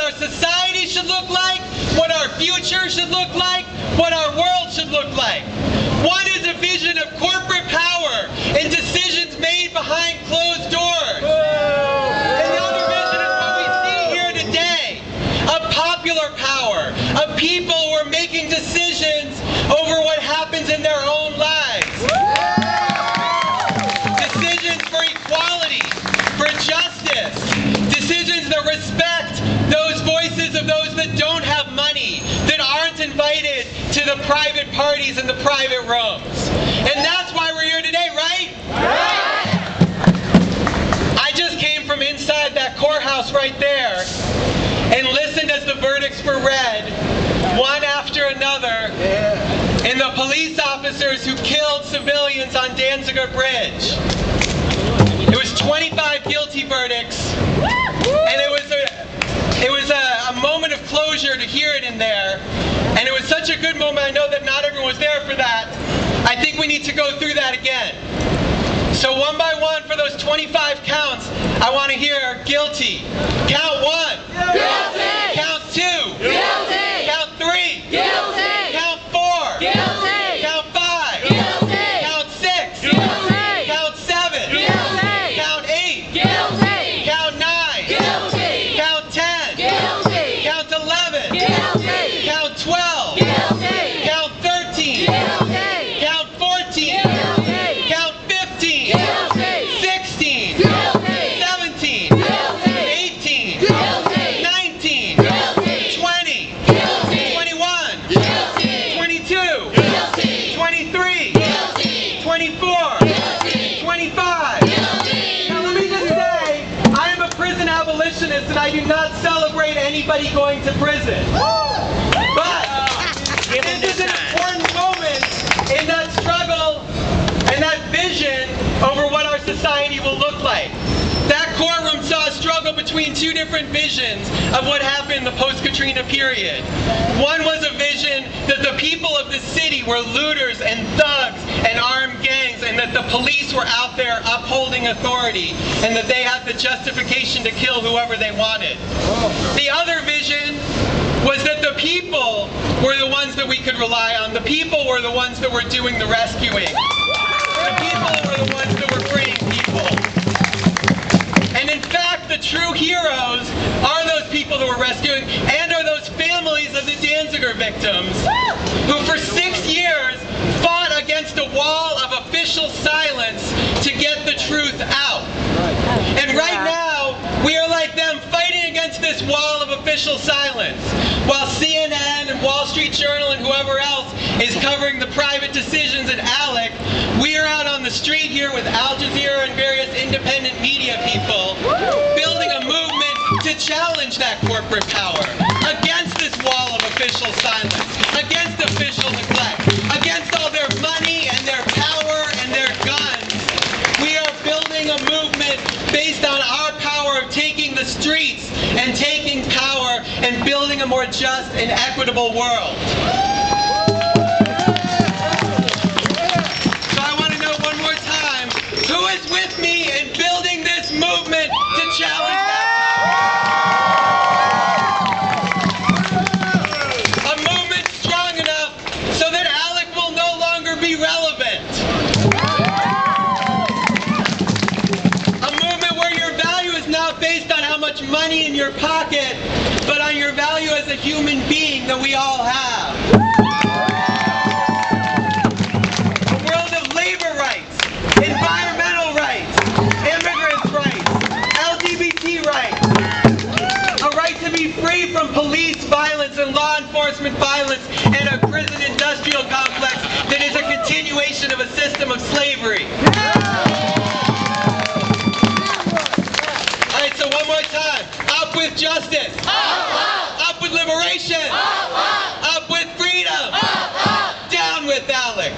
our society should look like, what our future should look like, what our world should look like. One is a vision of corporate power and decisions made behind closed doors. And the other vision is what we see here today, of popular power, of people who are making decisions over what happens in their own lives. Decisions for equality, for justice, decisions that respect those voices of those that don't have money, that aren't invited to the private parties and the private rooms. And that's why we're here today, right? I just came from inside that courthouse right there and listened as the verdicts were read, one after another, and the police officers who killed civilians on Danziger Bridge. It was 25 guilty verdicts, and it was a moment of closure to hear it in there, and it was such a good moment. I know that not everyone was there for that. I think we need to go through that again. So one by one, for those 25 counts, I want to hear guilty. Count 1. Guilty. Count 2. Guilty. Count 3. Guilty. Count 4. Guilty. Count 5. Guilty. Count 6. Guilty. Count 7. Guilty. Count 8. Guilty. Count 9. Guilty. Count 10. Guilty. Count 11. Guilty. Count 12. Guilty. Count 13. Guilty. Count 14. Guilty. Count 15. Guilty. 16. Guilty. 17. Guilty. 18. Guilty. 19. Guilty. 20. Guilty. 21. Guilty. 22. Guilty. 23. Guilty. 24. Guilty. 25. Guilty. Now let me just say, I am a prison abolitionist and I do not celebrate anybody going to prison. But this is an important moment in that struggle and that vision over what our society will look like. That courtroom saw a struggle between two different visions of what happened in the post-Katrina period. One was a vision that the people of the city were looters and thugs and armed gangs, and that the police were out there upholding authority, and that they had the justification to kill whoever they wanted. The other vision was that the people were the ones that we could rely on. The people were the ones that were doing the rescuing. The people were the ones that were freeing people. And in fact, the true heroes are those people that were rescuing, and are those families of the Danziger victims, who for 6 years fought against a wall of official silence to get the truth out. And right now, we are like them, fighting against this wall of official silence. While CNN and Wall Street Journal and whoever else is covering the private decisions at ALEC, we are out on the street here with Al Jazeera and various independent media people, building a movement to challenge that corporate power, against this wall of official silence, against official neglect, against all their money and their power and their guns. We are building a movement based on our power of taking the streets and taking power and building a more just and equitable world. So I want to know one more time, who is with me in building this movement to challenge that power? A movement strong enough so that ALEC will no longer be relevant. Not based on how much money in your pocket, but on your value as a human being that we all have. A world of labor rights, environmental rights, immigrants' rights, LGBT rights, a right to be free from police violence and law enforcement violence and a prison industrial complex that is a continuation of a system of slavery. So one more time, up with justice, up with liberation, up with freedom, down with ALEC.